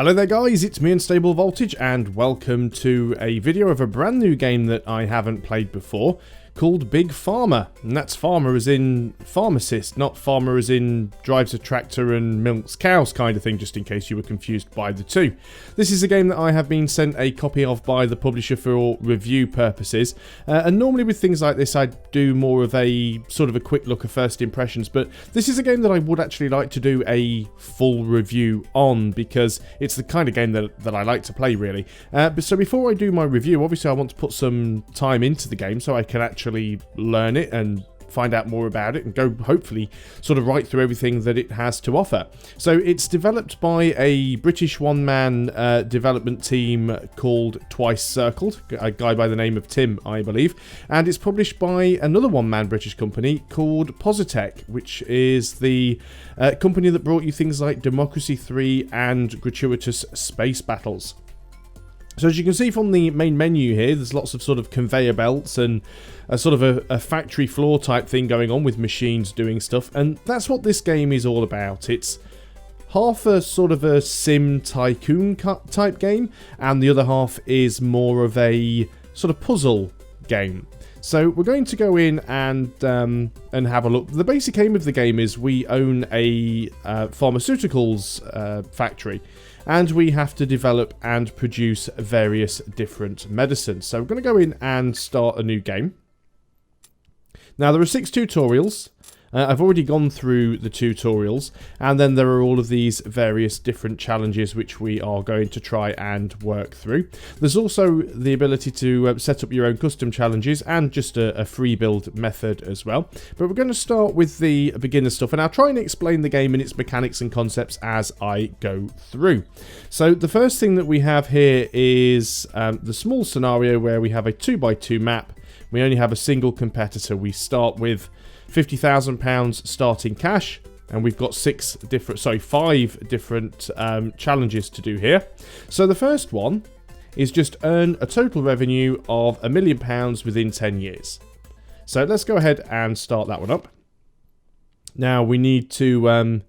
Hello there guys, it's me Unstable Voltage and welcome to a video of a brand new game that I haven't played before called Big Pharma. And that's Pharma as in pharmacist, not Pharma as in drives a tractor and milks cows kind of thing, just in case you were confused by the two. This is a game that I have been sent a copy of by the publisher for review purposes. And normally with things like this I do more of a sort of a quick look of first impressions, but this is a game that I would actually like to do a full review on because it's the kind of game that I like to play really. So before I do my review, obviously I want to put some time into the game so I can actually learn it and find out more about it and go hopefully sort of right through everything that it has to offer. So it's developed by a British one-man development team called Twice Circled, a guy by the name of Tim, I believe, and it's published by another one-man British company called Positech, which is the company that brought you things like Democracy 3 and Gratuitous Space Battles. So as you can see from the main menu here, there's lots of sort of conveyor belts and a sort of a factory floor type thing going on with machines doing stuff. And that's what this game is all about. It's half a sort of a sim tycoon type game, and the other half is more of a sort of puzzle game. So we're going to go in and have a look. The basic aim of the game is we own a pharmaceuticals factory, and we have to develop and produce various different medicines. So we're going to go in and start a new game. Now there are 6 tutorials. I've already gone through the tutorials, and then there are all of these various different challenges which we are going to try and work through. There's also the ability to set up your own custom challenges and just a free build method as well. But we're going to start with the beginner stuff, and I'll try and explain the game and its mechanics and concepts as I go through. So the first thing that we have here is the small scenario where we have a 2x2 map. We only have a single competitor. We start with £50,000 starting cash, and we've got 5 different challenges to do here. So the first one is just earn a total revenue of £1 million within 10 years. So let's go ahead and start that one up. Now we need to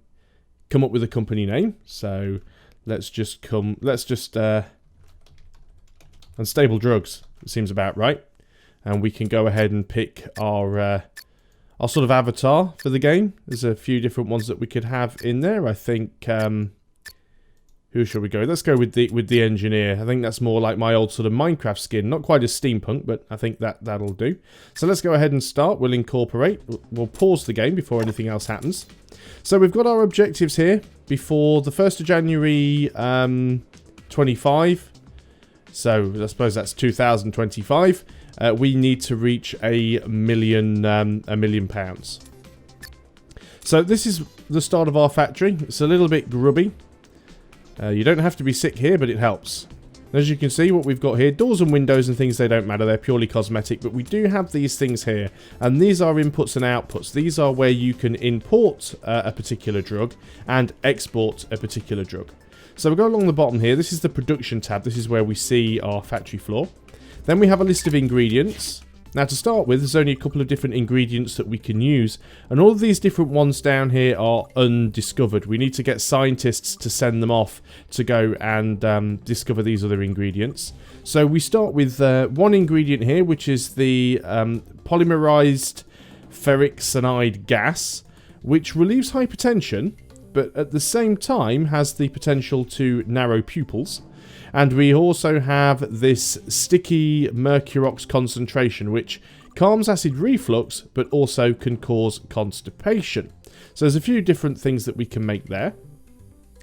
come up with a company name. So let's just Unstable Drugs. It seems about right. And we can go ahead and pick our sort of avatar for the game. There's a few different ones that we could have in there. I think, who shall we go? Let's go with the engineer. I think that's more like my old sort of Minecraft skin. Not quite as steampunk, but I think that'll do. So let's go ahead and start. We'll incorporate. We'll pause the game before anything else happens. So we've got our objectives here before the 1st of January 25. So I suppose that's 2025. We need to reach £1 million. So this is the start of our factory. It's a little bit grubby. You don't have to be sick here, but it helps. As you can see, what we've got here, doors and windows and things, they don't matter. They're purely cosmetic, but we do have these things here. And these are inputs and outputs. These are where you can import a particular drug and export a particular drug. So we'll go along the bottom here. This is the production tab. This is where we see our factory floor. Then we have a list of ingredients. Now to start with, there's only a couple of different ingredients that we can use. And all of these different ones down here are undiscovered. We need to get scientists to send them off to go and discover these other ingredients. So we start with one ingredient here, which is the polymerized ferric cyanide gas, which relieves hypertension, but at the same time has the potential to narrow pupils. And we also have this sticky mercurox concentration, which calms acid reflux, but also can cause constipation. So there's a few different things that we can make there.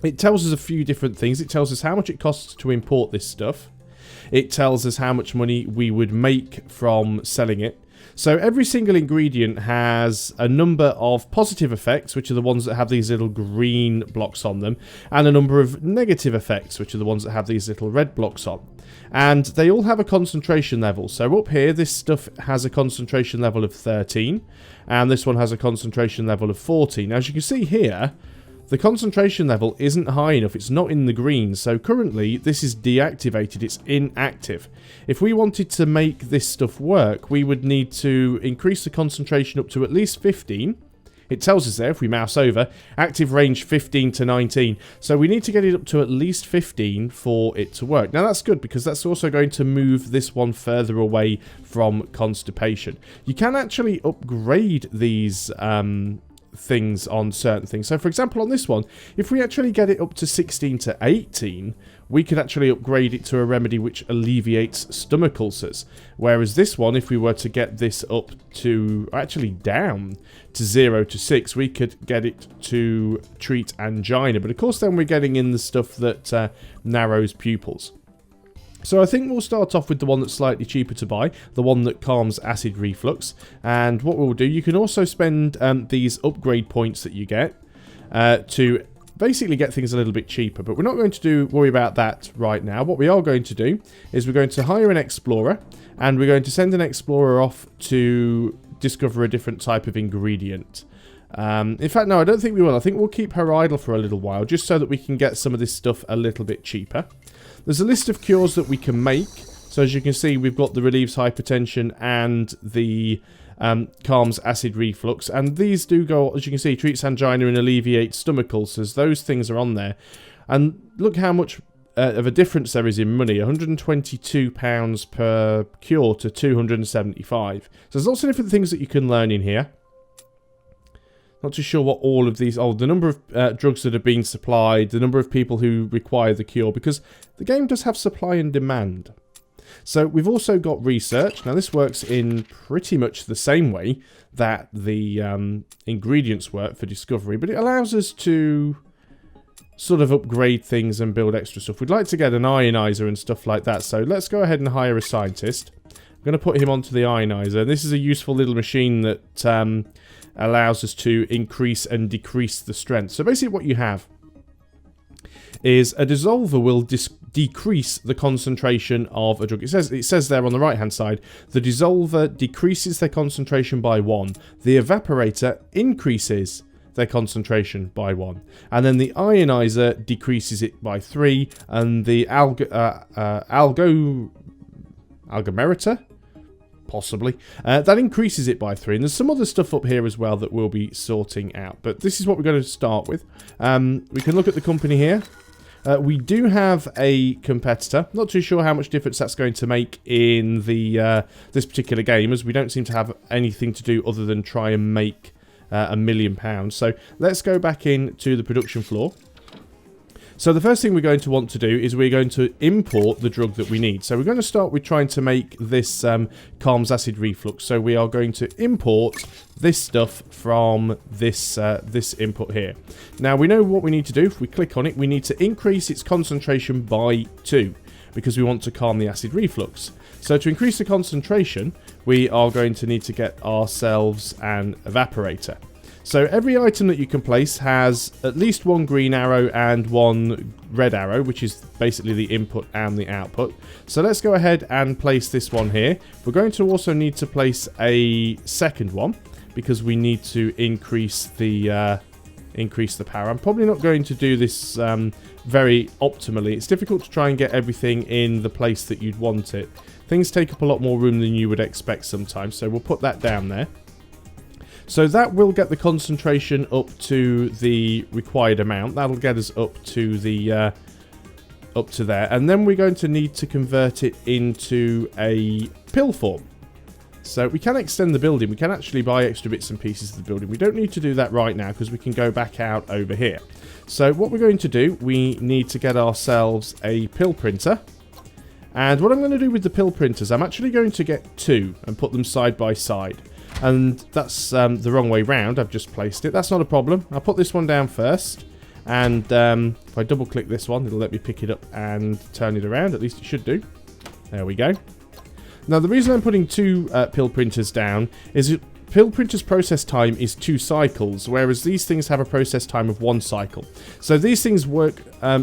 It tells us a few different things. It tells us how much it costs to import this stuff. It tells us how much money we would make from selling it. So every single ingredient has a number of positive effects, which are the ones that have these little green blocks on them, and a number of negative effects, which are the ones that have these little red blocks on. And they all have a concentration level. So up here, this stuff has a concentration level of 13, and this one has a concentration level of 14. Now, as you can see here, the concentration level isn't high enough. It's not in the green. So currently, this is deactivated. It's inactive. If we wanted to make this stuff work, we would need to increase the concentration up to at least 15. It tells us there, if we mouse over, active range 15 to 19. So we need to get it up to at least 15 for it to work. Now that's good because that's also going to move this one further away from constipation. You can actually upgrade these things on certain things. So for example on this one, if we actually get it up to 16 to 18, we could actually upgrade it to a remedy which alleviates stomach ulcers. Whereas this one, if we were to get this up to, actually down to 0 to 6, we could get it to treat angina. But of course then we're getting in the stuff that narrows pupils. So I think we'll start off with the one that's slightly cheaper to buy, the one that calms acid reflux. And what we'll do, you can also spend these upgrade points that you get to basically get things a little bit cheaper. But we're not going to worry about that right now. What we are going to do is we're going to hire an explorer, and we're going to send an explorer off to discover a different type of ingredient. In fact, no, I don't think we will. I think we'll keep her idle for a little while, just so that we can get some of this stuff a little bit cheaper. There's a list of cures that we can make. So as you can see, we've got the relieves hypertension and the calms acid reflux. And these do go, as you can see, treats angina and alleviates stomach ulcers. Those things are on there. And look how much of a difference there is in money. £122 per cure to 275. So there's lots of different things that you can learn in here. Not too sure what all of these... Oh, the number of drugs that are being supplied, the number of people who require the cure, because the game does have supply and demand. So we've also got research. Now this works in pretty much the same way that the ingredients work for discovery, but it allows us to sort of upgrade things and build extra stuff. We'd like to get an ionizer and stuff like that, so let's go ahead and hire a scientist. I'm going to put him onto the ionizer. This is a useful little machine that allows us to increase and decrease the strength. So basically what you have is a dissolver will decrease the concentration of a drug. It says there on the right hand side, the dissolver decreases their concentration by 1. The evaporator increases their concentration by 1. And then the ionizer decreases it by 3. And the algometer, possibly, that increases it by 3. And there's some other stuff up here as well that we'll be sorting out. But this is what we're going to start with. We can look at the company here. We do have a competitor. Not too sure how much difference that's going to make in the this particular game, as we don't seem to have anything to do other than try and make £1 million. So let's go back into the production floor. So the first thing we're going to want to do is we're going to import the drug that we need. So we're going to start with trying to make this calms acid reflux. So we are going to import this stuff from this this input here. Now we know what we need to do. If we click on it, we need to increase its concentration by 2 because we want to calm the acid reflux. So to increase the concentration, we are going to need to get ourselves an evaporator. So every item that you can place has at least one green arrow and one red arrow, which is basically the input and the output. So let's go ahead and place this one here. We're going to also need to place a second one because we need to increase the power. I'm probably not going to do this very optimally. It's difficult to try and get everything in the place that you'd want it. Things take up a lot more room than you would expect sometimes, so we'll put that down there. So that will get the concentration up to the required amount. That'll get us up to the up to there, and then we're going to need to convert it into a pill form. So we can extend the building. We can actually buy extra bits and pieces of the building. We don't need to do that right now because we can go back out over here. So what we're going to do, we need to get ourselves a pill printer. And what I'm going to do with the pill printers, I'm actually going to get 2 and put them side by side. And that's the wrong way round. I've just placed it. That's not a problem. I'll put this one down first. And if I double click this one, it'll let me pick it up and turn it around. At least it should do. There we go. Now the reason I'm putting 2 pill printers down is that pill printers process time is 2 cycles, whereas these things have a process time of 1 cycle. So these things work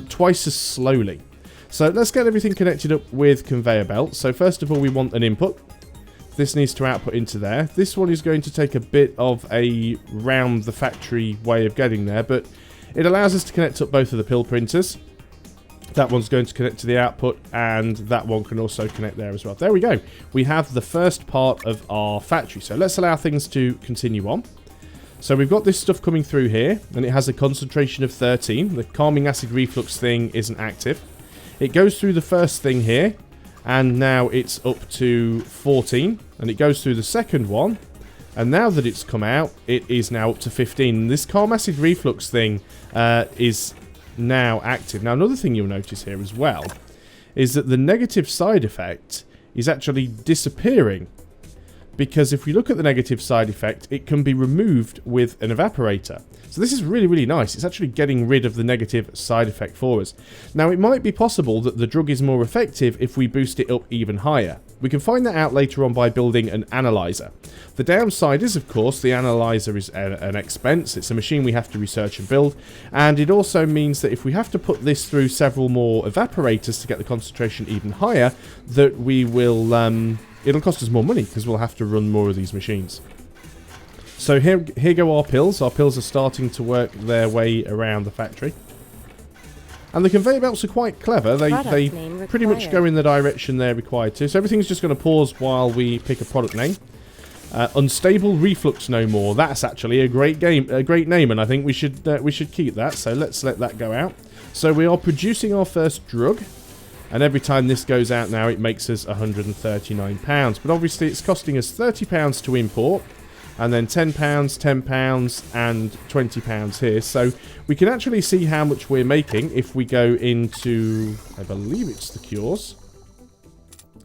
twice as slowly. So let's get everything connected up with conveyor belts. So first of all, we want an input. This needs to output into there. This one is going to take a bit of a round the factory way of getting there, but it allows us to connect up both of the pill printers. That one's going to connect to the output, and that one can also connect there as well. There we go. We have the first part of our factory. So let's allow things to continue on. So we've got this stuff coming through here, and it has a concentration of 13. The calming acid reflux thing isn't active. It goes through the first thing here, and now it's up to 14. And it goes through the second one, and now that it's come out, it is now up to 15. This calm acid reflux thing is now active. Now, another thing you'll notice here as well is that the negative side effect is actually disappearing. Because if we look at the negative side effect, it can be removed with an evaporator. So this is really, really nice. It's actually getting rid of the negative side effect for us. Now, it might be possible that the drug is more effective if we boost it up even higher. We can find that out later on by building an analyzer. The downside is, of course, the analyzer is an expense. It's a machine we have to research and build. And it also means that if we have to put this through several more evaporators to get the concentration even higher, that we will... it'll cost us more money because we'll have to run more of these machines. So here go our pills. Our pills are starting to work their way around the factory. And the conveyor belts are quite clever. They pretty much go in the direction they're required to. So everything's just going to pause while we pick a product name. Unstable reflux no more. That's actually a great name, and I think we should keep that. So let's let that go out. So we are producing our first drug. And every time this goes out now, it makes us £139. But obviously, it's costing us £30 to import. And then £10, £10, and £20 here. So we can actually see how much we're making if we go into... I believe it's the cures.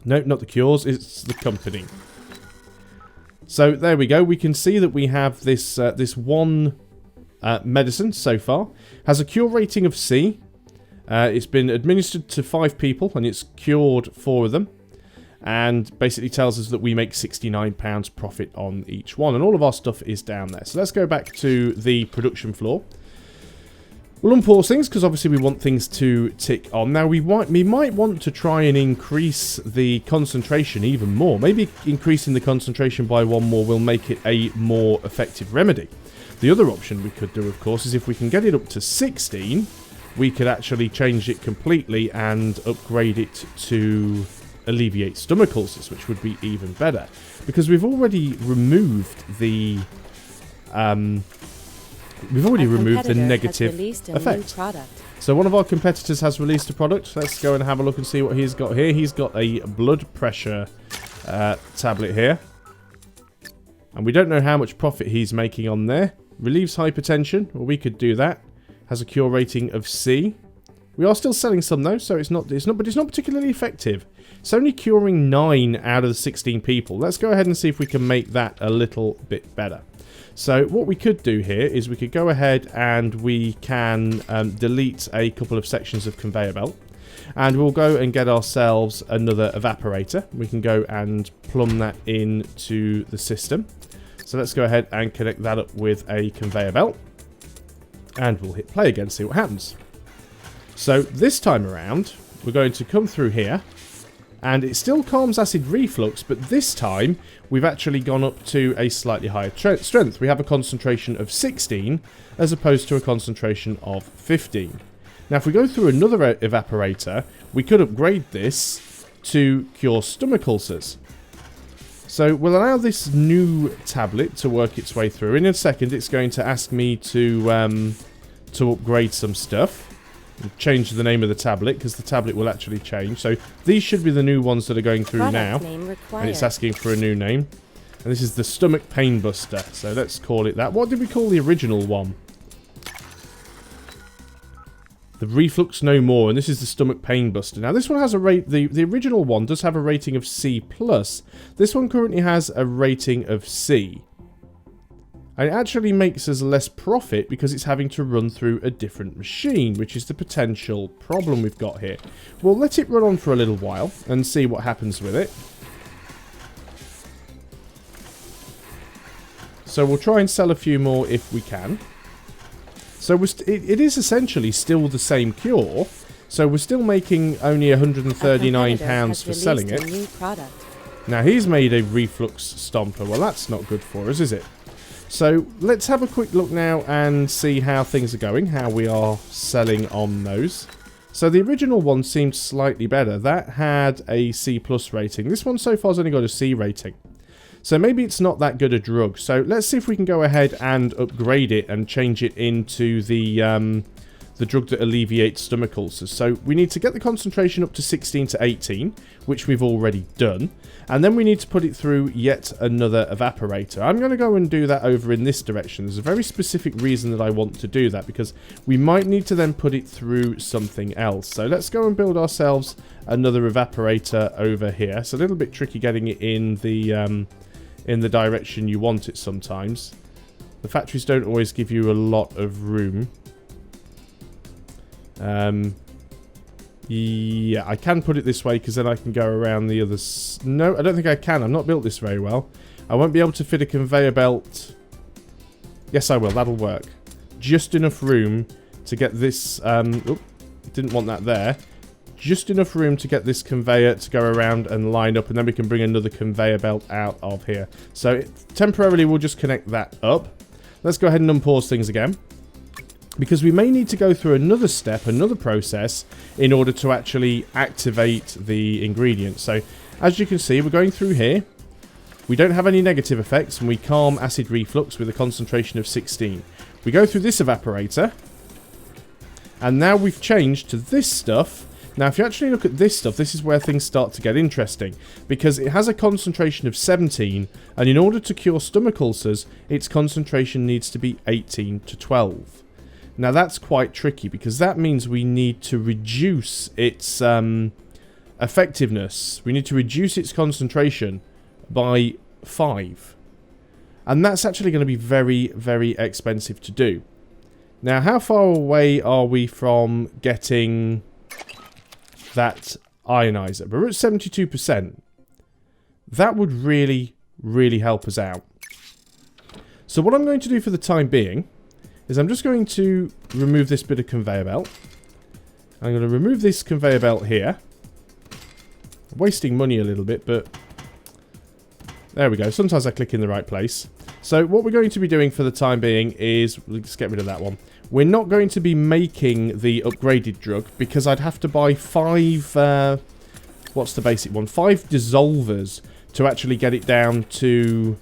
No, not the cures. It's the company. So there we go. We can see that we have this, this one medicine so far. Has a cure rating of C. It's been administered to 5 people, and it's cured 4 of them. And basically tells us that we make £69 profit on each one. And all of our stuff is down there. So let's go back to the production floor. We'll unpause things, because obviously we want things to tick on. Now, we might want to try and increase the concentration even more. Maybe increasing the concentration by 1 more will make it a more effective remedy. The other option we could do, of course, is if we can get it up to 16... we could actually change it completely and upgrade it to alleviate stomach ulcers, which would be even better. Because we've already removed the negative effect. So one of our competitors has released a product. Let's go and have a look and see what he's got here. He's got a blood pressure tablet here. And we don't know how much profit he's making on there. Relieves hypertension. Well, we could do that. Has a cure rating of C. We are still selling some though, so it's not particularly effective. It's only curing 9 out of the 16 people. Let's go ahead and see if we can make that a little bit better. So what we could do here is we could go ahead and we can delete a couple of sections of conveyor belt. And we'll go and get ourselves another evaporator. We can go and plumb that into the system. So let's go ahead and connect that up with a conveyor belt. And we'll hit play again, see what happens. So this time around, we're going to come through here. And it still calms acid reflux, but this time we've actually gone up to a slightly higher strength. We have a concentration of 16 as opposed to a concentration of 15. Now if we go through another evaporator, we could upgrade this to cure stomach ulcers. So we'll allow this new tablet to work its way through. In a second, it's going to ask me to upgrade some stuff. Change the name of the tablet, because the tablet will actually change. So these should be the new ones that are going through now. And it's asking for a new name. And this is the Stomach Pain Buster. So let's call it that. What did we call the original one? The Reflux No More, and this is the Stomach Pain Buster. Now this one has a rate, the original one does have a rating of C+. This one currently has a rating of C. And it actually makes us less profit because it's having to run through a different machine, which is the potential problem we've got here. We'll let it run on for a little while and see what happens with it. So we'll try and sell a few more if we can. So it is essentially still the same cure. So we're still making only £139 for selling it. Now he's made a reflux stomper. Well, that's not good for us, is it? So let's have a quick look now and see how things are going, how we are selling on those. So the original one seemed slightly better. That had a C+ rating. This one so far has only got a C rating. So maybe it's not that good a drug. So let's see if we can go ahead and upgrade it and change it into the drug that alleviates stomach ulcers. So we need to get the concentration up to 16 to 18, which we've already done. And then we need to put it through yet another evaporator. I'm going to go and do that over in this direction. There's a very specific reason that I want to do that, because we might need to then put it through something else. So let's go and build ourselves another evaporator over here. It's a little bit tricky getting it in the direction you want it sometimes. The factories don't always give you a lot of room. Yeah, I can put it this way because then I can go around the other... No, I don't think I can. I've not built this very well. I won't be able to fit a conveyor belt. Yes, I will. That'll work. Just enough room to get this... Oop, didn't want that there. Just enough room to get this conveyor to go around and line up, and then we can bring another conveyor belt out of here. So temporarily we'll just connect that up. Let's go ahead and unpause things again, because we may need to go through another step, another process, in order to actually activate the ingredient. So, as you can see, we're going through here. We don't have any negative effects, and we calm acid reflux with a concentration of 16. We go through this evaporator, and now we've changed to this stuff. Now, if you actually look at this stuff, this is where things start to get interesting, because it has a concentration of 17, and in order to cure stomach ulcers, its concentration needs to be 18 to 12. Now that's quite tricky, because that means we need to reduce its effectiveness. We need to reduce its concentration by 5. And that's actually going to be very, very expensive to do. Now, how far away are we from getting that ionizer? We're at 72%. That would really, really help us out. So what I'm going to do for the time being is I'm just going to remove this bit of conveyor belt. I'm going to remove this conveyor belt here. I'm wasting money a little bit, but there we go. Sometimes I click in the right place. So what we're going to be doing for the time being is, let's get rid of that one. We're not going to be making the upgraded drug, because I'd have to buy 5, what's the basic one? 5 dissolvers to actually get it down to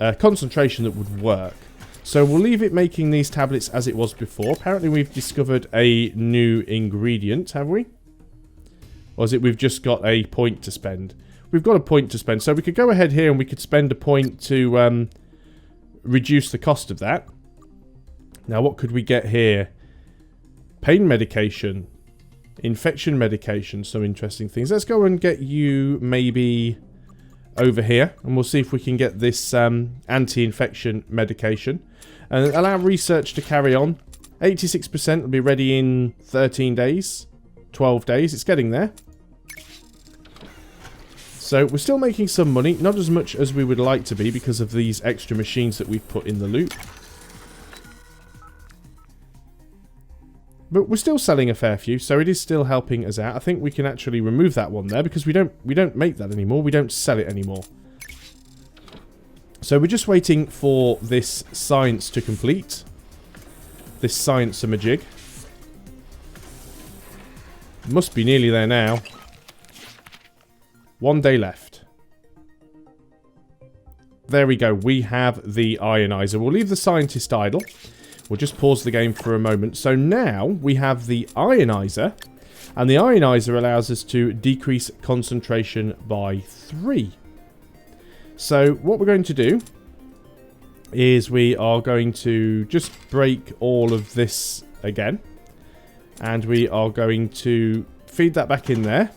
a concentration that would work. So we'll leave it making these tablets as it was before. Apparently we've discovered a new ingredient, have we? Or is it we've just got a point to spend? We've got a point to spend. So we could go ahead here and we could spend a point to reduce the cost of that. Now what could we get here? Pain medication. Infection medication. Some interesting things. Let's go and get you maybe over here, and we'll see if we can get this anti-infection medication and allow research to carry on. 86% will be ready in 13 days, 12 days. It's getting there. So we're still making some money, not as much as we would like to be because of these extra machines that we've put in the loop. But we're still selling a fair few, so it is still helping us out. I think we can actually remove that one there, because we don't make that anymore. We don't sell it anymore. So we're just waiting for this science to complete. This science-a-majig. Must be nearly there now. 1 day left. There we go. We have the ionizer. We'll leave the scientist idle. We'll just pause the game for a moment. So now we have the ionizer, and the ionizer allows us to decrease concentration by 3. So what we're going to do is we are going to just break all of this again, and we are going to feed that back in there.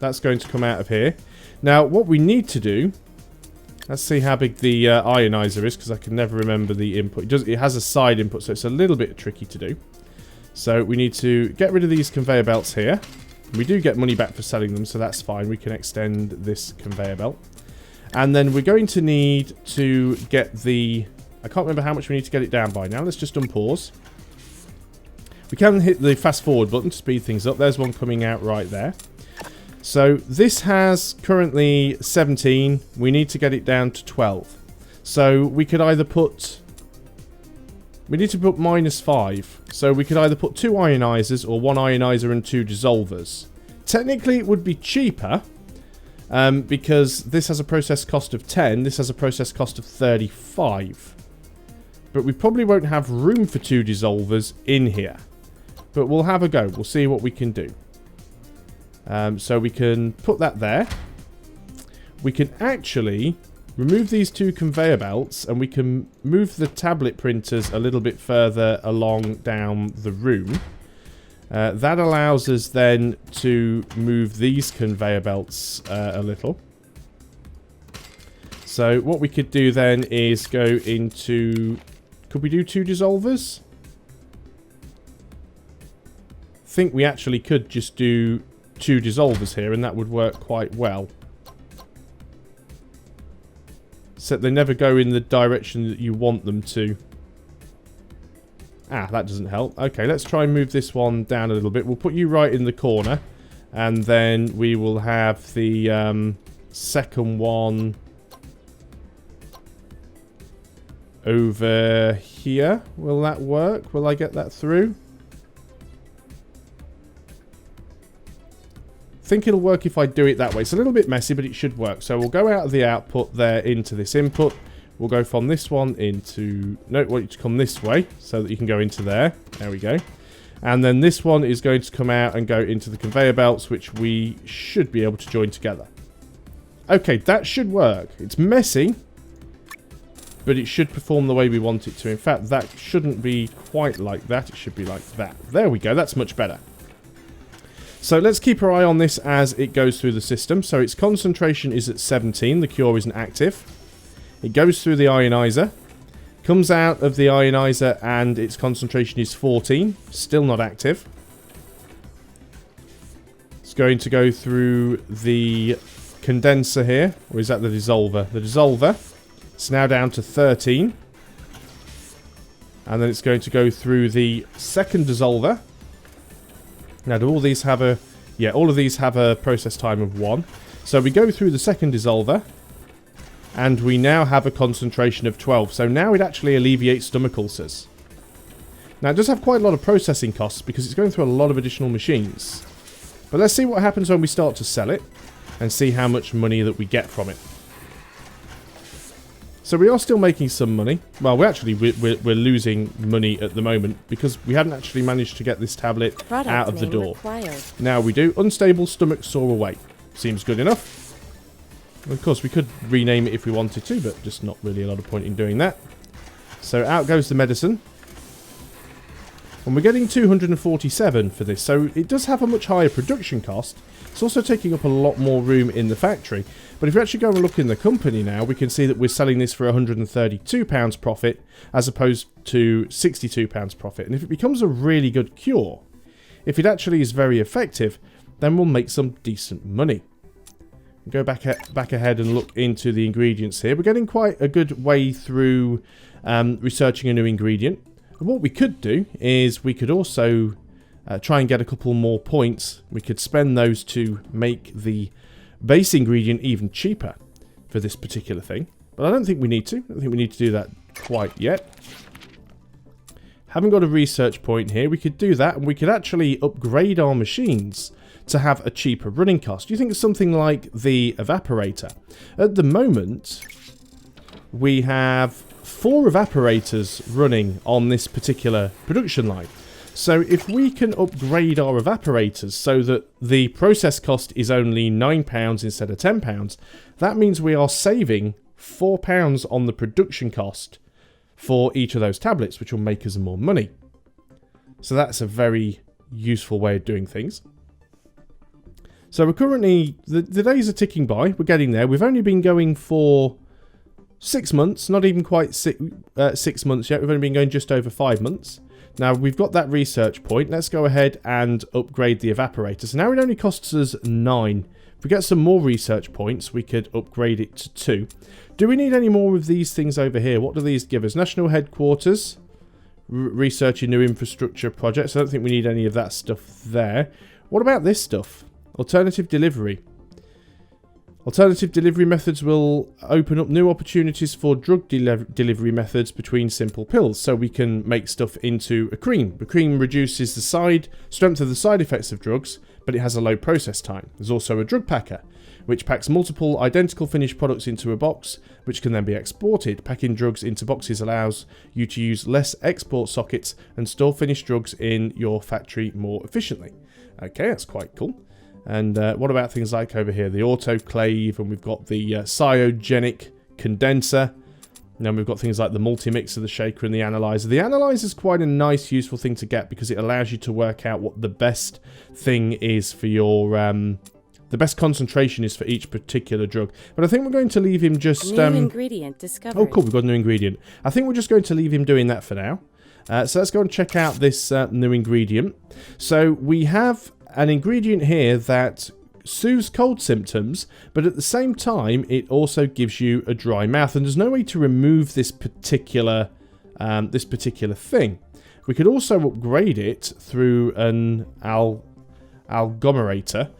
That's going to come out of here. Now what we need to do, let's see how big the ionizer is, because I can never remember the input. It has a side input, so it's a little bit tricky to do. So we need to get rid of these conveyor belts here. We do get money back for selling them, so that's fine. We can extend this conveyor belt. And then we're going to need to get the... I can't remember how much we need to get it down by now. Let's just unpause. We can hit the fast forward button to speed things up. There's one coming out right there. So this has currently 17. We need to get it down to 12. So we could either put... We need to put -5. So we could either put 2 ionizers or 1 ionizer and 2 dissolvers. Technically it would be cheaper, because this has a process cost of 10, this has a process cost of 35. But we probably won't have room for 2 dissolvers in here. But we'll have a go. We'll see what we can do. So we can put that there. We can actually remove these 2 conveyor belts, and we can move the tablet printers a little bit further along down the room. That allows us then to move these conveyor belts a little. So what we could do then is go into... Could we do 2 dissolvers? I think we actually could just do 2 dissolvers here, and that would work quite well. Except they never go in the direction that you want them to. Ah, that doesn't help. Okay, let's try and move this one down a little bit. We'll put you right in the corner. And then we will have the second one over here. Will that work? Will I get that through? I think it'll work if I do it that way. It's a little bit messy, but it should work. So we'll go out of the output there into this input. We'll go from this one into... No, I want you to come this way so that you can go into there. There we go. And then this one is going to come out and go into the conveyor belts, which we should be able to join together. Okay, that should work. It's messy, but it should perform the way we want it to. In fact, that shouldn't be quite like that. It should be like that. There we go. That's much better. So let's keep our eye on this as it goes through the system. So its concentration is at 17. The cure isn't active. It goes through the ionizer. Comes out of the ionizer and its concentration is 14. Still not active. It's going to go through the condenser here. Or is that the dissolver? The dissolver. It's now down to 13. And then it's going to go through the second dissolver. Now, do all these have a... Yeah, all of these have a process time of 1. So we go through the second dissolver. And we now have a concentration of 12. So now it actually alleviates stomach ulcers. Now, it does have quite a lot of processing costs because it's going through a lot of additional machines. But let's see what happens when we start to sell it. And see how much money that we get from it. So we are still making some money. Well, we're losing money at the moment because we hadn't actually managed to get this tablet out of the door. Now we do. Unstable stomach sore away. Seems good enough. Of course, we could rename it if we wanted to, but just not really a lot of point in doing that. So out goes the medicine. And we're getting 247 for this, so it does have a much higher production cost. It's also taking up a lot more room in the factory. But if we actually go and look in the company now, we can see that we're selling this for £132 profit, as opposed to £62 profit. And if it becomes a really good cure, if it actually is very effective, then we'll make some decent money. Go back ahead and look into the ingredients here. We're getting quite a good way through researching a new ingredient. And what we could do is we could also try and get a couple more points. We could spend those to make the base ingredient even cheaper for this particular thing. But I don't think we need to. I don't think we need to do that quite yet. Haven't got a research point here. We could do that, and we could actually upgrade our machines to have a cheaper running cost. Do you think it's something like the evaporator? At the moment, we have 4 evaporators running on this particular production line. So if we can upgrade our evaporators so that the process cost is only £9 instead of £10, that means we are saving £4 on the production cost for each of those tablets, which will make us more money. So that's a very useful way of doing things. So we're currently, the days are ticking by, we're getting there. We've only been going for 6 months, not even quite 6 months yet. We've only been going just over 5 months. Now we've got that research point. Let's go ahead and upgrade the evaporator. So now it only costs us 9. If we get some more research points, we could upgrade it to 2. Do we need any more of these things over here? What do these give us? National headquarters, researching new infrastructure projects. I don't think we need any of that stuff there. What about this stuff? Alternative delivery. Alternative delivery methods will open up new opportunities for drug delivery methods between simple pills, so we can make stuff into a cream. The cream reduces the strength of the side effects of drugs, but it has a low process time. There's also a drug packer, which packs multiple identical finished products into a box, which can then be exported. Packing drugs into boxes allows you to use less export sockets and store finished drugs in your factory more efficiently. Okay, that's quite cool. And what about things like over here, the autoclave, and we've got the cryogenic condenser. And then we've got things like the multi-mixer, the shaker, and the analyzer. The analyzer is quite a nice, useful thing to get because it allows you to work out what the best thing is for your... the best concentration is for each particular drug. But I think we're going to leave him just... New ingredient discovered. Oh, cool, we've got a new ingredient. I think we're just going to leave him doing that for now. So let's go and check out this new ingredient. So we have an ingredient here that soothes cold symptoms, but at the same time it also gives you a dry mouth, and there's no way to remove this particular thing. We could also upgrade it through an alglomerator.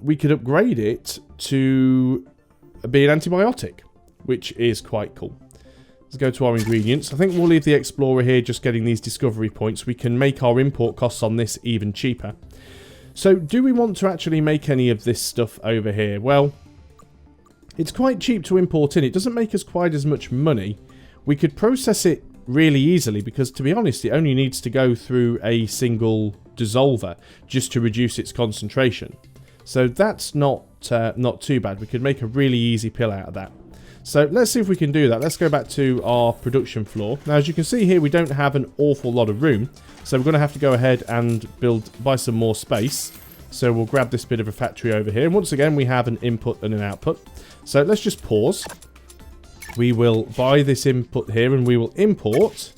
We could upgrade it to be an antibiotic, which is quite cool. Let's go to our ingredients. I think we'll leave the Explorer here just getting these discovery points. We can make our import costs on this even cheaper. So, do we want to actually make any of this stuff over here? Well, it's quite cheap to import in. It doesn't make us quite as much money. We could process it really easily because, to be honest, it only needs to go through a single dissolver just to reduce its concentration. So that's not too bad. We could make a really easy pill out of that. So let's see if we can do that. Let's go back to our production floor. Now, as you can see here, we don't have an awful lot of room. So we're going to have to go ahead and buy some more space. So we'll grab this bit of a factory over here. And once again, we have an input and an output. So let's just pause. We will buy this input here and we will import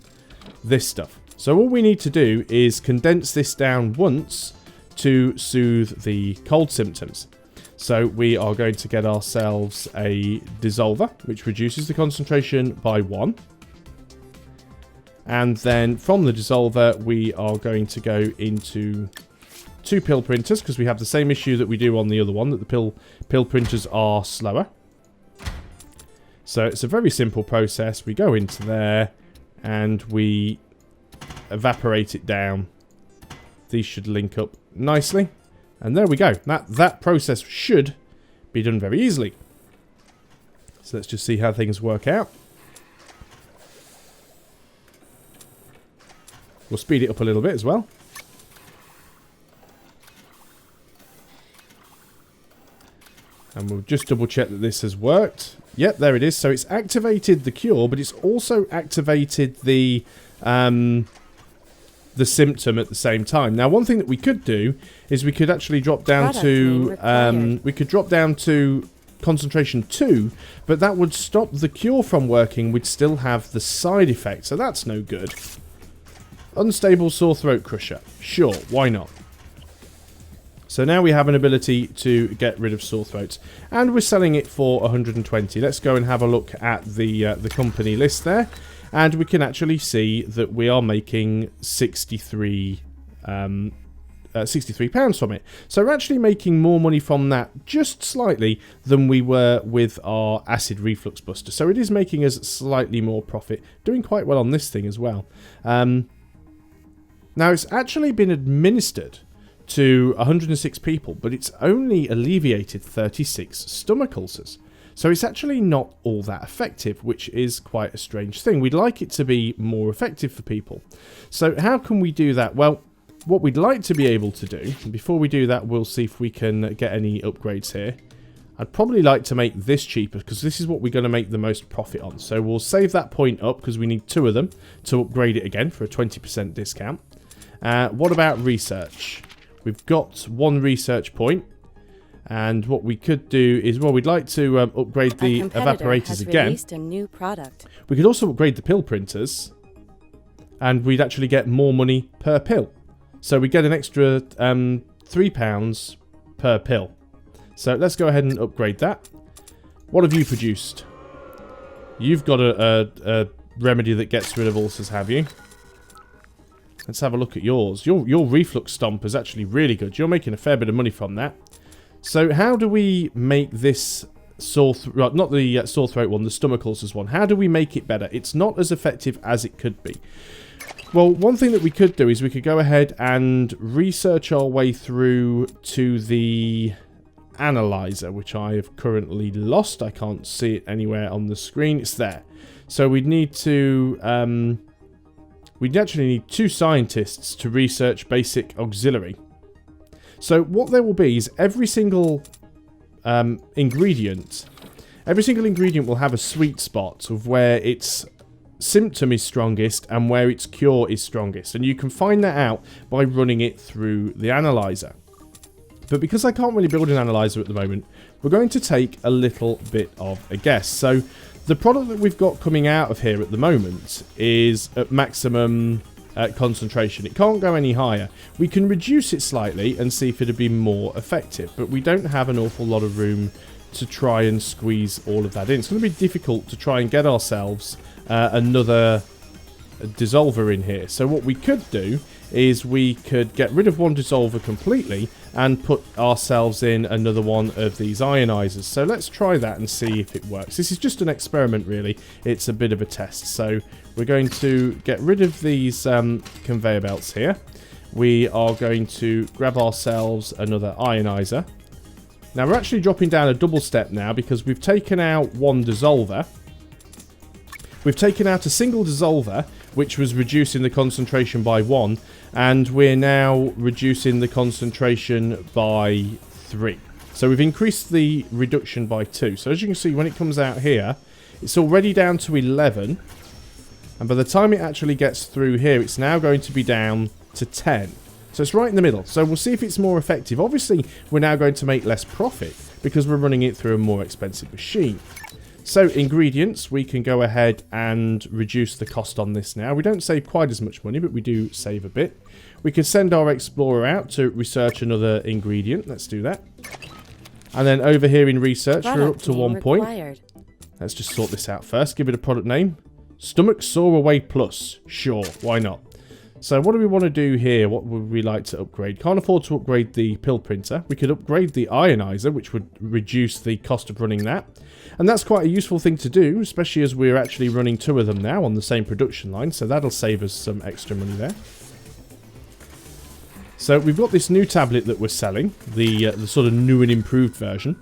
this stuff. So all we need to do is condense this down once to soothe the cold symptoms. So we are going to get ourselves a dissolver, which reduces the concentration by 1. And then from the dissolver, we are going to go into 2 pill printers, because we have the same issue that we do on the other one, that the pill printers are slower. So it's a very simple process. We go into there, and we evaporate it down. These should link up nicely. And there we go. That process should be done very easily. So let's just see how things work out. We'll speed it up a little bit as well. And we'll just double check that this has worked. Yep, there it is. So it's activated the cure, but it's also activated the symptom at the same time. Now, one thing that we could do is we could actually drop down to concentration 2, but that would stop the cure from working. We'd still have the side effect, so that's no good. Unstable sore throat crusher. Sure, why not? So now we have an ability to get rid of sore throats, and we're selling it for 120. Let's go and have a look at the company list there. And we can actually see that we are making 63 £63 from it. So we're actually making more money from that, just slightly, than we were with our acid reflux buster. So it is making us slightly more profit. Doing quite well on this thing as well. Now it's actually been administered to 106 people, but it's only alleviated 36 stomach ulcers. So it's actually not all that effective, which is quite a strange thing. We'd like it to be more effective for people. So how can we do that? Well, what we'd like to be able to do, before we do that, we'll see if we can get any upgrades here. I'd probably like to make this cheaper, because this is what we're going to make the most profit on. So we'll save that point up, because we need 2 of them to upgrade it again for a 20% discount. What about research? We've got 1 research point. And what we could do is, well, we'd like to upgrade the evaporators again. A new product. We could also upgrade the pill printers, and we'd actually get more money per pill. So we get an extra £3 per pill. So let's go ahead and upgrade that. What have you produced? You've got a remedy that gets rid of ulcers, have you? Let's have a look at yours. Your reflux stomp is actually really good. You're making a fair bit of money from that. So how do we make this sore throat, not the sore throat one, the stomach ulcers one, how do we make it better? It's not as effective as it could be. Well, one thing that we could do is we could go ahead and research our way through to the analyzer, which I have currently lost. I can't see it anywhere on the screen. It's there. So we'd need to, we'd actually need 2 scientists to research basic auxiliary. So what there will be is every single ingredient will have a sweet spot of where its symptom is strongest and where its cure is strongest, and you can find that out by running it through the analyzer. But because I can't really build an analyzer at the moment, we're going to take a little bit of a guess. So the product that we've got coming out of here at the moment is at maximum concentration. It can't go any higher. We can reduce it slightly and see if it'd be more effective, but we don't have an awful lot of room to try and squeeze all of that in. It's going to be difficult to try and get ourselves another dissolver in here. So what we could do is we could get rid of one dissolver completely and put ourselves in another one of these ionizers. So let's try that and see if it works. This is just an experiment, really. It's a bit of a test. So we're going to get rid of these conveyor belts here. We are going to grab ourselves another ionizer. Now we're actually dropping down a double step now because we've taken out one dissolver. We've taken out a single dissolver, which was reducing the concentration by 1, and we're now reducing the concentration by 3. So we've increased the reduction by 2. So as you can see, when it comes out here, it's already down to 11, and by the time it actually gets through here, it's now going to be down to 10. So it's right in the middle. So we'll see if it's more effective. Obviously, we're now going to make less profit because we're running it through a more expensive machine. So, ingredients, we can go ahead and reduce the cost on this now. We don't save quite as much money, but we do save a bit. We can send our explorer out to research another ingredient. Let's do that. And then over here in research, we're up to 1 point. Let's just sort this out first. Give it a product name. Stomach Sore Away Plus. Sure, why not? So what do we want to do here? What would we like to upgrade? Can't afford to upgrade the pill printer. We could upgrade the ionizer, which would reduce the cost of running that. And that's quite a useful thing to do, especially as we're actually running 2 of them now on the same production line. So that'll save us some extra money there. So we've got this new tablet that we're selling, the sort of new and improved version.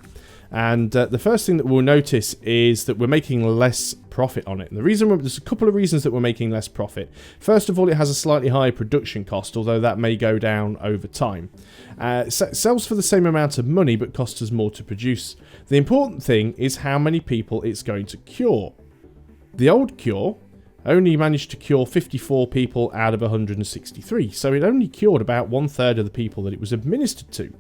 And the first thing that we'll notice is that we're making less profit on it. And the reason there's a couple of reasons that we're making less profit. First of all, it has a slightly higher production cost, although that may go down over time. It sells for the same amount of money, but costs us more to produce. The important thing is how many people it's going to cure. The old cure only managed to cure 54 people out of 163, so it only cured about 1/3 of the people that it was administered to.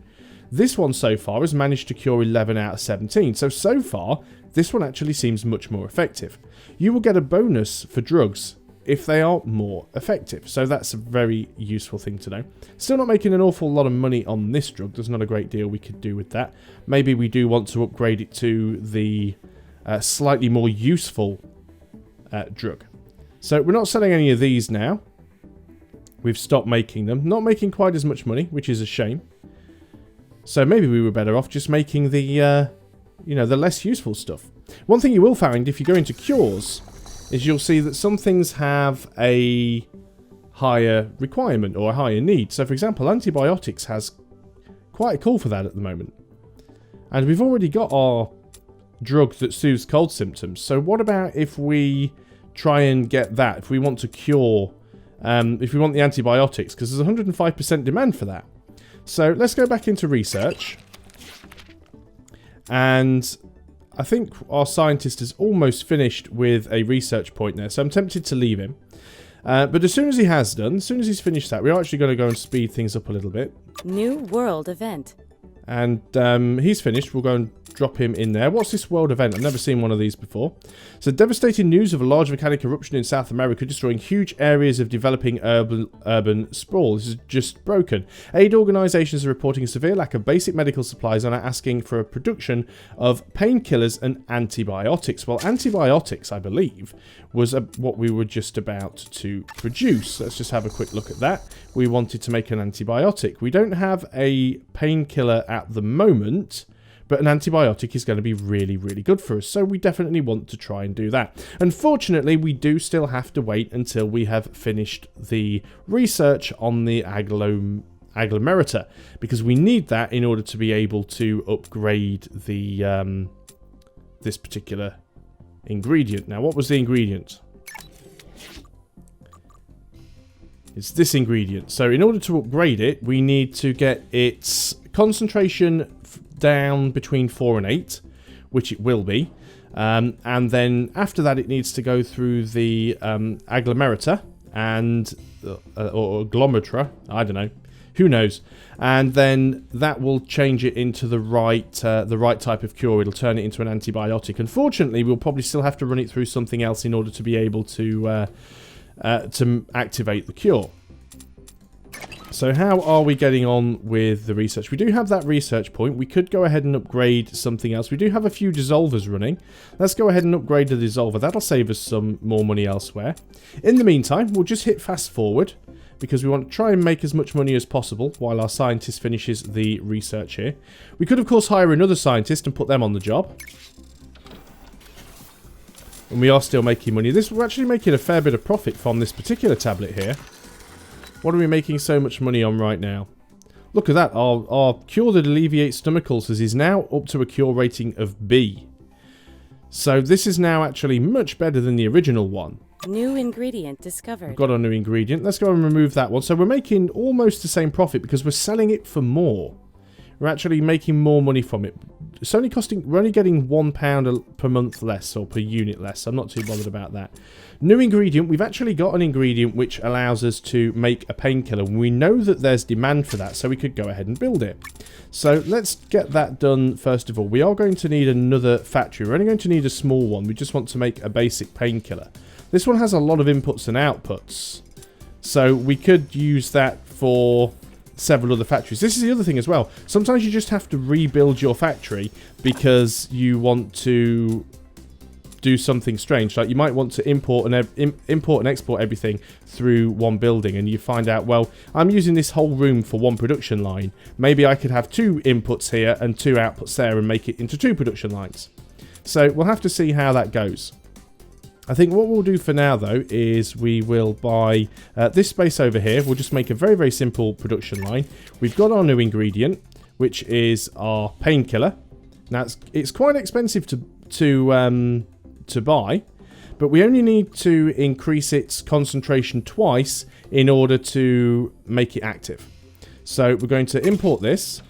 This one so far has managed to cure 11 out of 17, so far this one actually seems much more effective. You will get a bonus for drugs if they are more effective, so that's a very useful thing to know. Still not making an awful lot of money on this drug. There's not a great deal we could do with that. Maybe we do want to upgrade it to the slightly more useful drug. So we're not selling any of these now. We've stopped making them. Not making quite as much money, which is a shame. So maybe we were better off just making the, you know, the less useful stuff. One thing you will find if you go into cures is you'll see that some things have a higher requirement or a higher need. So for example, antibiotics has quite a call for that at the moment. And we've already got our drug that soothes cold symptoms. So what about if we try and get that, if we want to cure, if we want the antibiotics, because there's 105% demand for that. So let's go back into research. And I think our scientist is almost finished with a research point there. So I'm tempted to leave him. But as soon as he has done, as soon as he's finished that, we're actually going to go and speed things up a little bit. New world event. And he's finished. We'll go and drop him in there. What's this world event? I've never seen one of these before. So, devastating news of a large volcanic eruption in South America destroying huge areas of developing urban sprawl. This is just broken. Aid organisations are reporting a severe lack of basic medical supplies and are asking for a production of painkillers and antibiotics. Well, antibiotics, I believe, was what we were just about to produce. Let's just have a quick look at that. We wanted to make an antibiotic. We don't have a painkiller at the moment, but an antibiotic is going to be really, really good for us. So we definitely want to try and do that. Unfortunately, we do still have to wait until we have finished the research on the agglomerator, because we need that in order to be able to upgrade the this particular ingredient. Now, what was the ingredient? It's this ingredient. So in order to upgrade it, we need to get its concentration down between 4 and 8, which it will be. And then after that, it needs to go through the agglomerator and or agglometra. I don't know. Who knows? And then that will change it into the right type of cure. It'll turn it into an antibiotic. Unfortunately, we'll probably still have to run it through something else in order to be able to activate the cure. So how are we getting on with the research? We do have that research point. We could go ahead and upgrade something else. We do have a few dissolvers running. Let's go ahead and upgrade the dissolver. That'll save us some more money elsewhere. In the meantime, we'll just hit fast forward, because we want to try and make as much money as possible while our scientist finishes the research here. We could, of course, hire another scientist and put them on the job. And we are still making money. We're actually making a fair bit of profit from this particular tablet here. What are we making so much money on right now? Look at that. Our cure that alleviates stomach ulcers is now up to a cure rating of B. So this is now actually much better than the original one. New ingredient discovered. We've got our new ingredient. Let's go and remove that one. So we're making almost the same profit because we're selling it for more. We're actually making more money from it. It's only costing, we're only getting £1 per month less, or per unit less. I'm not too bothered about that. New ingredient. We've actually got an ingredient which allows us to make a painkiller. We know that there's demand for that, so we could go ahead and build it. So let's get that done first of all. We are going to need another factory. We're only going to need a small one. We just want to make a basic painkiller. This one has a lot of inputs and outputs, so we could use that for several other factories. This is the other thing as well. Sometimes you just have to rebuild your factory because you want to do something strange. Like you might want to import and export everything through one building, and you find out, well, I'm using this whole room for one production line. Maybe I could have 2 inputs here and 2 outputs there and make it into 2 production lines. So we'll have to see how that goes. I think what we'll do for now, though, is we will buy this space over here. We'll just make a very, very simple production line. We've got our new ingredient, which is our painkiller. Now, it's quite expensive to buy, but we only need to increase its concentration twice in order to make it active. So we're going to import this.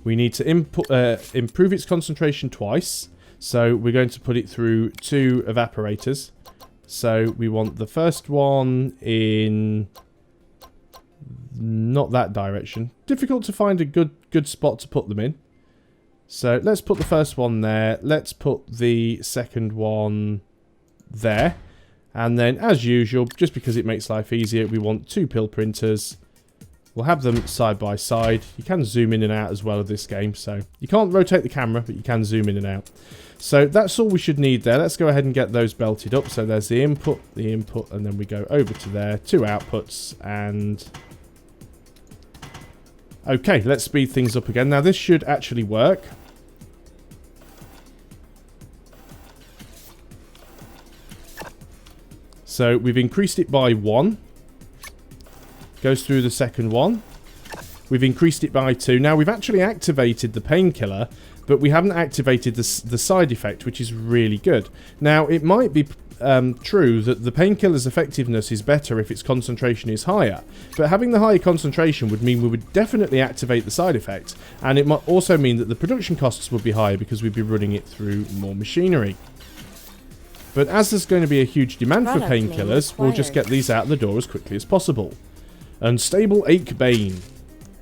We need to improve its concentration twice. So we're going to put it through 2 evaporators. So we want the first one in not that direction. Difficult to find a good spot to put them in. So let's put the first one there. Let's put the second one there. And then, as usual, just because it makes life easier, we want 2 pill printers. We'll have them side by side. You can zoom in and out as well of this game. So you can't rotate the camera, but you can zoom in and out. So that's all we should need there. Let's go ahead and get those belted up. So there's the input, and then we go over to there. 2 outputs, and... okay, let's speed things up again. Now, this should actually work. So we've increased it by 1. Goes through the second one. We've increased it by 2. Now, we've actually activated the painkiller, but we haven't activated the side effect, which is really good. Now, it might be true that the painkiller's effectiveness is better if its concentration is higher, but having the higher concentration would mean we would definitely activate the side effect, and it might also mean that the production costs would be higher because we'd be running it through more machinery. But as there's going to be a huge demand for painkillers, we'll just get these out the door as quickly as possible. Unstable Ache Bane.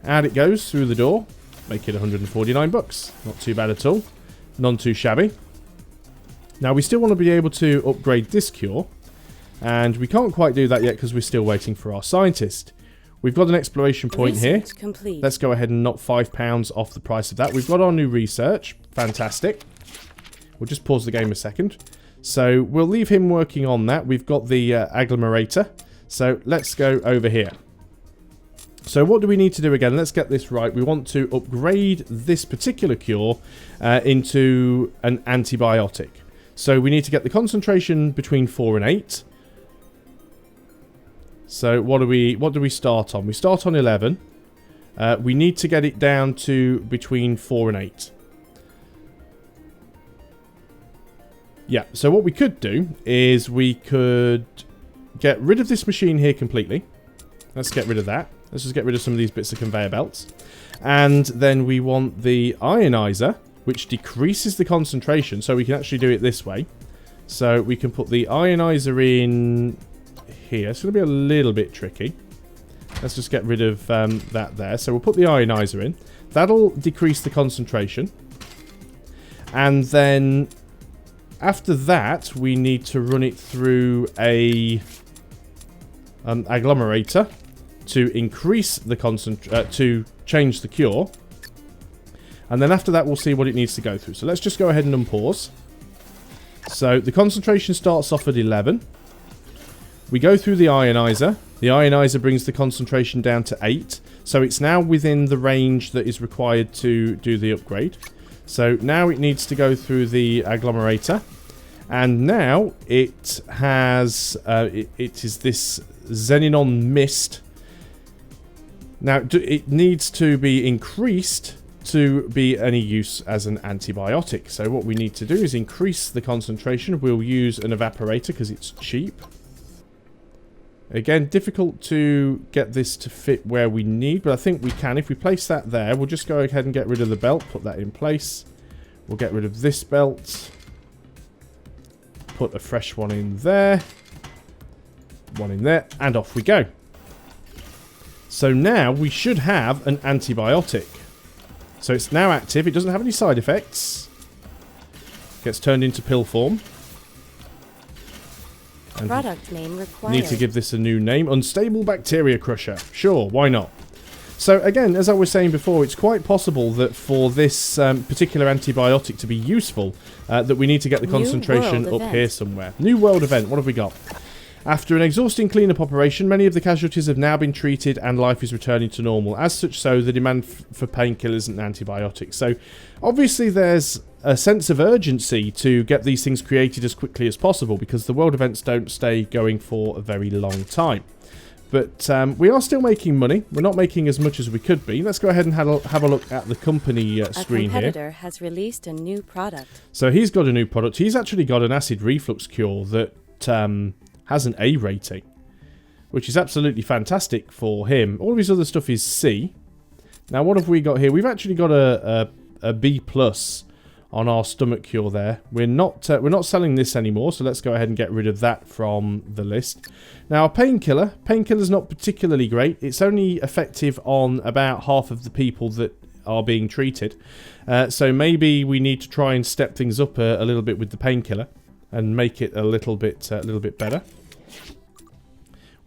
Out it goes through the door. Make it 149 bucks. Not too bad at all. None too shabby. Now, we still want to be able to upgrade this cure. And we can't quite do that yet because we're still waiting for our scientist. We've got an exploration point here. Complete. Let's go ahead and knock £5 off the price of that. We've got our new research. Fantastic. We'll just pause the game a second. So we'll leave him working on that. We've got the agglomerator. So let's go over here. So what do we need to do again? Let's get this right. We want to upgrade this particular cure into an antibiotic. So we need to get the concentration between 4 and 8. So what do we start on? We start on 11. We need to get it down to between 4 and 8. Yeah, so what we could do is we could get rid of this machine here completely. Let's get rid of that. Let's just get rid of some of these bits of conveyor belts. And then we want the ionizer, which decreases the concentration, so we can actually do it this way. So we can put the ionizer in here. It's going to be a little bit tricky. Let's just get rid of that there. So we'll put the ionizer in. That'll decrease the concentration. And then after that, we need to run it through a agglomerator to increase the to change the cure. And then after that, we'll see what it needs to go through. So let's just go ahead and unpause. So the concentration starts off at 11. We go through the ionizer. The ionizer brings the concentration down to 8. So it's now within the range that is required to do the upgrade. So now it needs to go through the agglomerator. And now it has... it is this xenon mist. Now it needs to be increased to be any use as an antibiotic. So what we need to do is increase the concentration. We'll use an evaporator because it's cheap. Again, difficult to get this to fit where we need, but I think we can. If we place that there, we'll just go ahead and get rid of the belt, put that in place. We'll get rid of this belt. Put a fresh one in there. One in there, and off we go. So now we should have an antibiotic. So it's now active. It doesn't have any side effects. Gets turned into pill form. And product name required. Need to give this a new name. Unstable Bacteria Crusher. Sure, why not? So again, as I was saying before, it's quite possible that for this particular antibiotic to be useful, that we need to get the concentration up here somewhere. New world event. What have we got? After an exhausting cleanup operation, many of the casualties have now been treated and life is returning to normal. As such, so the demand for painkillers and antibiotics. So, obviously there's a sense of urgency to get these things created as quickly as possible because the world events don't stay going for a very long time. But we are still making money. We're not making as much as we could be. Let's go ahead and have a look at the company screen here. A competitor has released a new product. So he's got a new product. He's actually got an acid reflux cure that... has an A rating, which is absolutely fantastic for him. All of his other stuff is C. Now, what have we got here? We've actually got a B plus on our stomach cure there. We're not selling this anymore, so let's go ahead and get rid of that from the list. Now, painkiller's not particularly great. It's only effective on about half of the people that are being treated. So maybe we need to try and step things up a little bit with the painkiller and make it a little bit better.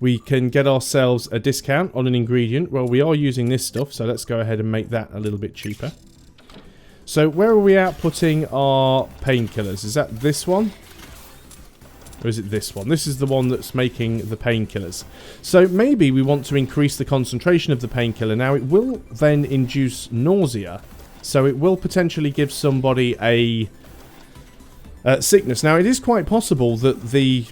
We can get ourselves a discount on an ingredient. Well, we are using this stuff, so let's go ahead and make that a little bit cheaper. So where are we outputting our painkillers? Is that this one? Or is it this one? This is the one that's making the painkillers. So maybe we want to increase the concentration of the painkiller. Now, it will then induce nausea. So it will potentially give somebody a... sickness. Now, it is quite possible that the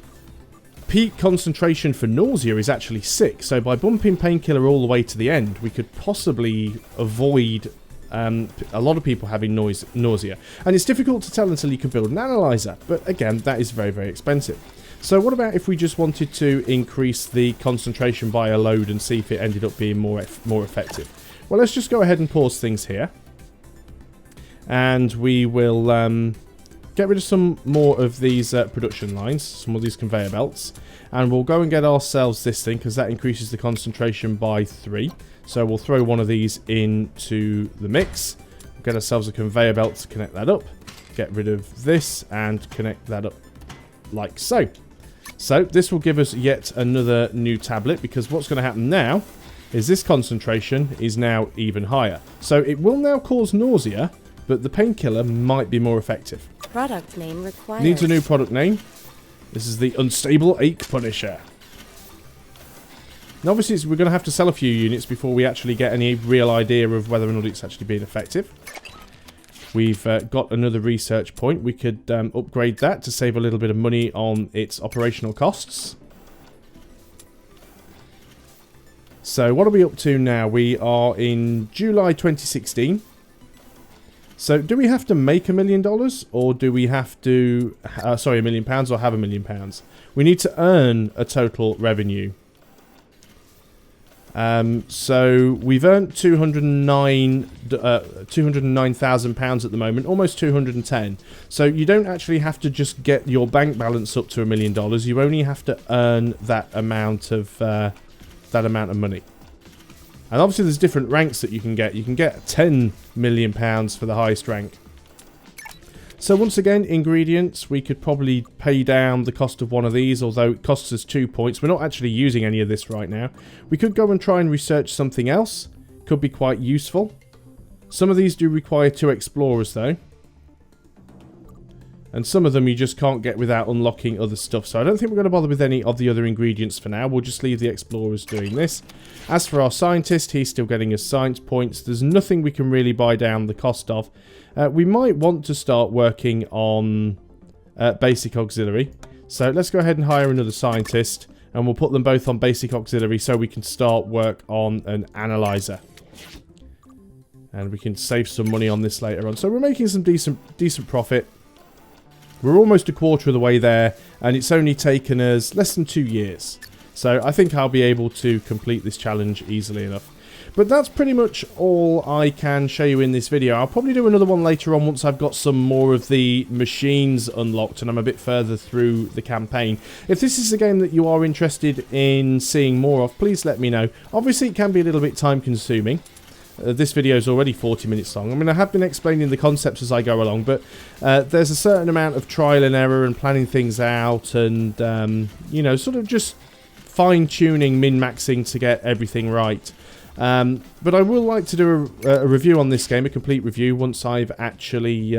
peak concentration for nausea is actually 6. So by bumping painkiller all the way to the end, we could possibly avoid a lot of people having nausea. And it's difficult to tell until you can build an analyzer. But again, that is very, very expensive. So what about if we just wanted to increase the concentration by a load and see if it ended up being more effective? Well, let's just go ahead and pause things here. And we will... get rid of some more of these production lines, some of these conveyor belts, and we'll go and get ourselves this thing because that increases the concentration by 3. So we'll throw one of these into the mix, get ourselves a conveyor belt to connect that up, get rid of this and connect that up like so. So this will give us yet another new tablet, because what's going to happen now is this concentration is now even higher. So it will now cause nausea, but the painkiller might be more effective. Product name required. Needs a new product name. This is the Unstable Ache Punisher. Now obviously we're going to have to sell a few units before we actually get any real idea of whether or not it's actually being effective. We've got another research point. We could upgrade that to save a little bit of money on its operational costs. So what are we up to now? We are in July 2016. So do we have to make $1 million, or do we have to, sorry, £1 million, or have £1 million? We need to earn a total revenue. So we've earned £209,000 at the moment, almost 210. So you don't actually have to just get your bank balance up to $1 million. You only have to earn that amount of money. And obviously there's different ranks that you can get. You can get £10 million for the highest rank. So once again, ingredients, we could probably pay down the cost of one of these, although it costs us 2 points. We're not actually using any of this right now. We could go and try and research something else. Could be quite useful. Some of these do require 2 explorers though. And some of them you just can't get without unlocking other stuff. So I don't think we're going to bother with any of the other ingredients for now. We'll just leave the explorers doing this. As for our scientist, he's still getting us science points. There's nothing we can really buy down the cost of. We might want to start working on basic auxiliary. So let's go ahead and hire another scientist. And we'll put them both on basic auxiliary so we can start work on an analyzer. And we can save some money on this later on. So we're making some decent profit. We're almost a quarter of the way there, and it's only taken us less than 2 years. So I think I'll be able to complete this challenge easily enough. But that's pretty much all I can show you in this video. I'll probably do another one later on once I've got some more of the machines unlocked and I'm a bit further through the campaign. If this is a game that you are interested in seeing more of, please let me know. Obviously it can be a little bit time consuming. This video is already 40 minutes long. I mean, I have been explaining the concepts as I go along, but there's a certain amount of trial and error and planning things out and, you know, sort of just fine-tuning, min-maxing to get everything right. But I will like to do a review on this game, a complete review, once I've actually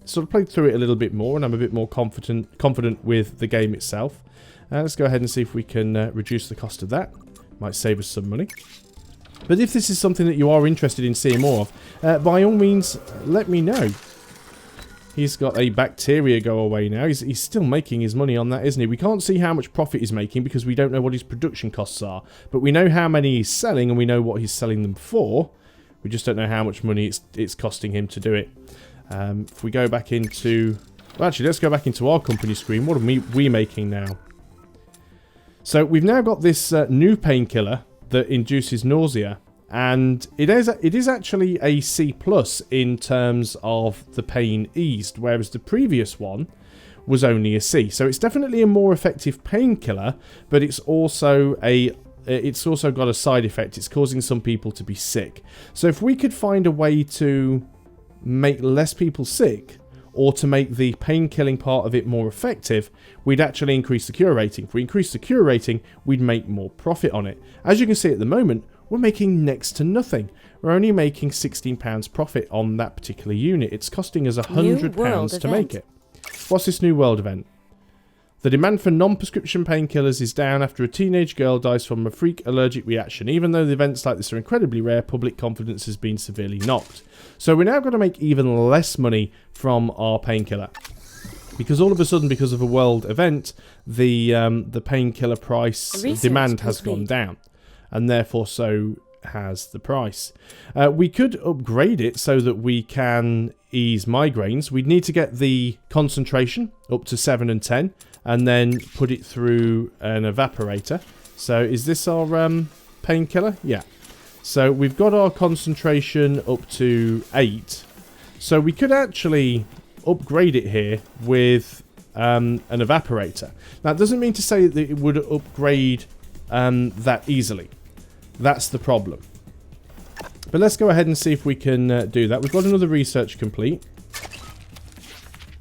sort of played through it a little bit more and I'm a bit more confident with the game itself. Let's go ahead and see if we can reduce the cost of that. Might save us some money. But if this is something that you are interested in seeing more of, by all means, let me know. He's got a bacteria go away now. He's still making his money on that, isn't he? We can't see how much profit he's making because we don't know what his production costs are. But we know how many he's selling and we know what he's selling them for. We just don't know how much money it's costing him to do it. If we go back into... Well, actually, let's go back into our company screen. What are we making now? So we've now got this new painkiller that induces nausea, and it is actually a C+ in terms of the pain eased, whereas the previous one was only a C. So it's definitely a more effective painkiller, but it's also got a side effect. It's causing some people to be sick. So if we could find a way to make less people sick, or to make the pain-killing part of it more effective, we'd actually increase the cure rating. If we increase the cure rating, we'd make more profit on it. As you can see at the moment, we're making next to nothing. We're only making £16 profit on that particular unit. It's costing us £100 to make it. What's this new world event? The demand for non-prescription painkillers is down after a teenage girl dies from a freak allergic reaction. Even though the events like this are incredibly rare, public confidence has been severely knocked. So we're now going to make even less money from our painkiller. Because all of a sudden, because of a world event, the painkiller price demand has gone down. And therefore so has the price. We could upgrade it so that we can ease migraines. We'd need to get the concentration up to 7 and 10. And then put it through an evaporator. So is this our painkiller? Yeah. So we've got our concentration up to 8. So we could actually upgrade it here with an evaporator. Now, it doesn't mean to say that it would upgrade that easily. That's the problem. But let's go ahead and see if we can do that. We've got another research complete.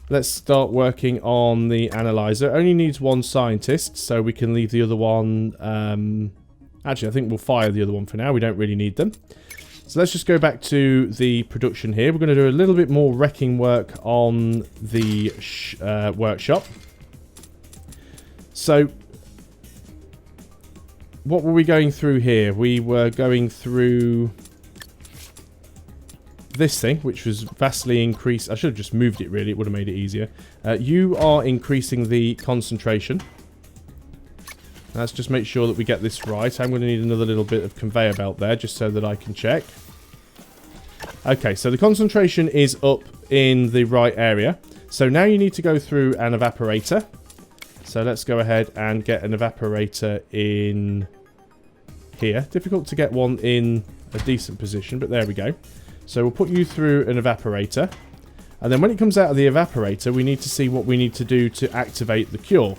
Let's start working on the analyzer. It only needs one scientist, so we can leave the other one. Actually, I think we'll fire the other one for now. We don't really need them. So let's just go back to the production here. We're going to do a little bit more wrecking work on the workshop. So, what were we going through here? We were going through this thing, which was vastly increased. I should have just moved it, really. It would have made it easier. You are increasing the concentration. Let's just make sure that we get this right. I'm going to need another little bit of conveyor belt there, just so that I can check. Okay, so the concentration is up in the right area. So now you need to go through an evaporator. So let's go ahead and get an evaporator in here. Difficult to get one in a decent position, but there we go. So we'll put you through an evaporator. And then when it comes out of the evaporator, we need to see what we need to do to activate the cure.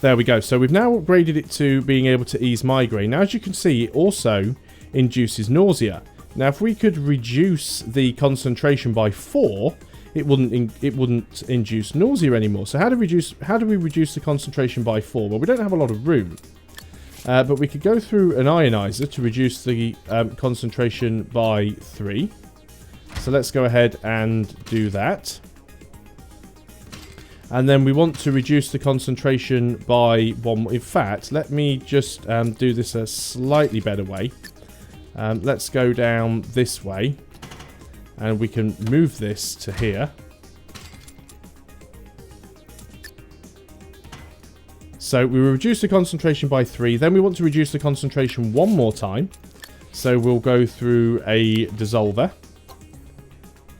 There we go. So we've now upgraded it to being able to ease migraine. Now, as you can see, it also induces nausea. Now, if we could reduce the concentration by 4, it wouldn't induce nausea anymore. So how do we reduce the concentration by 4? Well, we don't have a lot of room. But we could go through an ionizer to reduce the concentration by 3. So let's go ahead and do that. And then we want to reduce the concentration by 1. In fact, let me just do this a slightly better way. Let's go down this way. And we can move this to here. So we reduce the concentration by 3. Then we want to reduce the concentration one more time. So we'll go through a dissolver.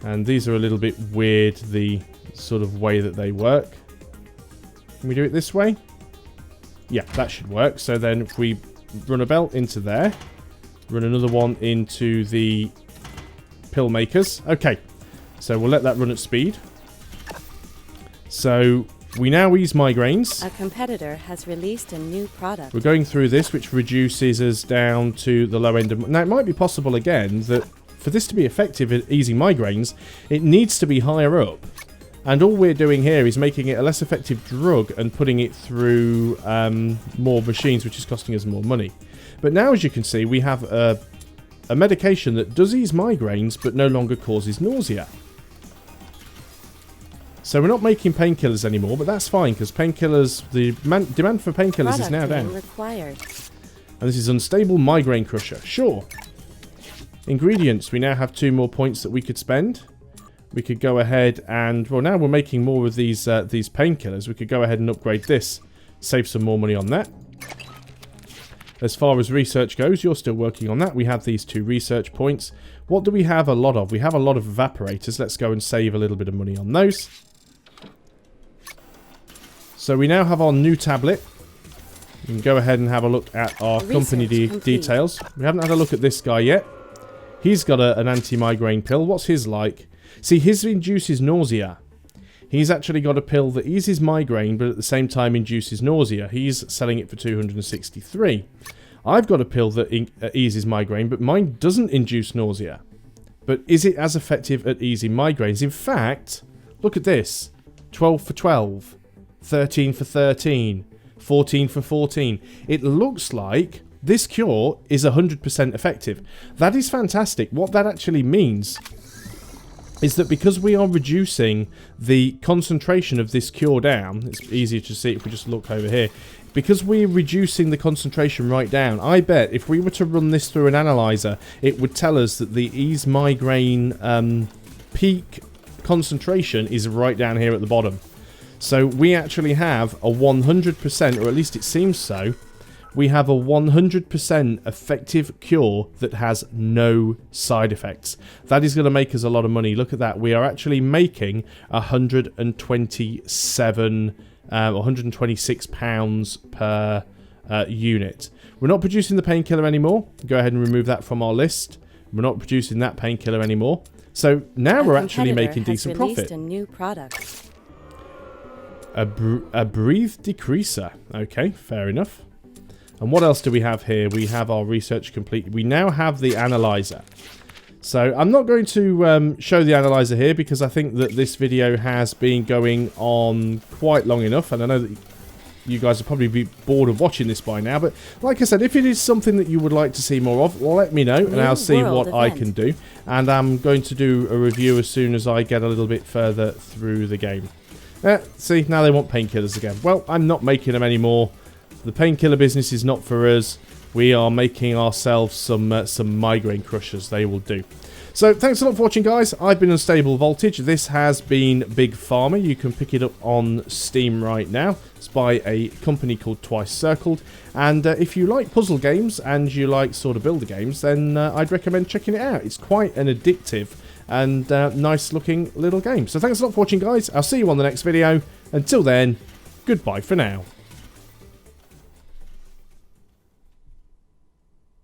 And these are a little bit weird, the sort of way that they work. Can we do it this way? Yeah, that should work. So then if we run a belt into there, run another one into the pill makers. Okay, so we'll let that run at speed. So we now ease migraines. A competitor has released a new product. We're going through this, which reduces us down to the low end of... Now, it might be possible, again, that for this to be effective at easing migraines, it needs to be higher up. And all we're doing here is making it a less effective drug and putting it through more machines, which is costing us more money. But now, as you can see, we have a medication that does ease migraines, but no longer causes nausea. So we're not making painkillers anymore, but that's fine, because painkillers, the demand for painkillers is now down. Required. And this is unstable migraine crusher. Sure. Ingredients. We now have 2 more points that we could spend. We could go ahead and, well, now we're making more of these painkillers. We could go ahead and upgrade this. Save some more money on that. As far as research goes, you're still working on that. We have these 2 research points. What do we have a lot of? We have a lot of evaporators. Let's go and save a little bit of money on those. So we now have our new tablet. We can go ahead and have a look at our company details. We haven't had a look at this guy yet. He's got an anti-migraine pill. What's his like? See, his induces nausea. He's actually got a pill that eases migraine, but at the same time induces nausea. He's selling it for 263. I've got a pill that eases migraine, but mine doesn't induce nausea. But is it as effective at easing migraines? In fact, look at this. 12 for 12. 13 for 13. 14 for 14. It looks like this cure is 100% effective. That is fantastic. What that actually means is that because we are reducing the concentration of this cure down, it's easier to see if we just look over here, because we're reducing the concentration right down, I bet if we were to run this through an analyzer, it would tell us that the ease migraine peak concentration is right down here at the bottom. So we actually have a 100%, or at least it seems so, we have a 100% effective cure that has no side effects. That is going to make us a lot of money. Look at that. We are actually making 126 pounds per unit. We're not producing the painkiller anymore. Go ahead and remove that from our list. We're not producing that painkiller anymore. So now we're A actually making competitor has decent released profit. a new product. A breathe decreaser. Okay, fair enough. And what else do we have here? We have our research complete. We now have the analyzer. So I'm not going to show the analyzer here because I think that this video has been going on quite long enough. And I know that you guys will probably be bored of watching this by now. But like I said, if it is something that you would like to see more of, well, let me know and I'll see what I can do. And I'm going to do a review as soon as I get a little bit further through the game. See, now they want painkillers again. Well, I'm not making them anymore. The painkiller business is not for us. We are making ourselves some migraine crushers. They will do. So, thanks a lot for watching, guys. I've been Unstable Voltage. This has been Big Pharma. You can pick it up on Steam right now. It's by a company called Twice Circled. And if you like puzzle games and you like sort of builder games, then I'd recommend checking it out. It's quite an addictive and nice looking little game. So thanks a lot for watching, guys. I'll see you on the next video. Until then, goodbye for now.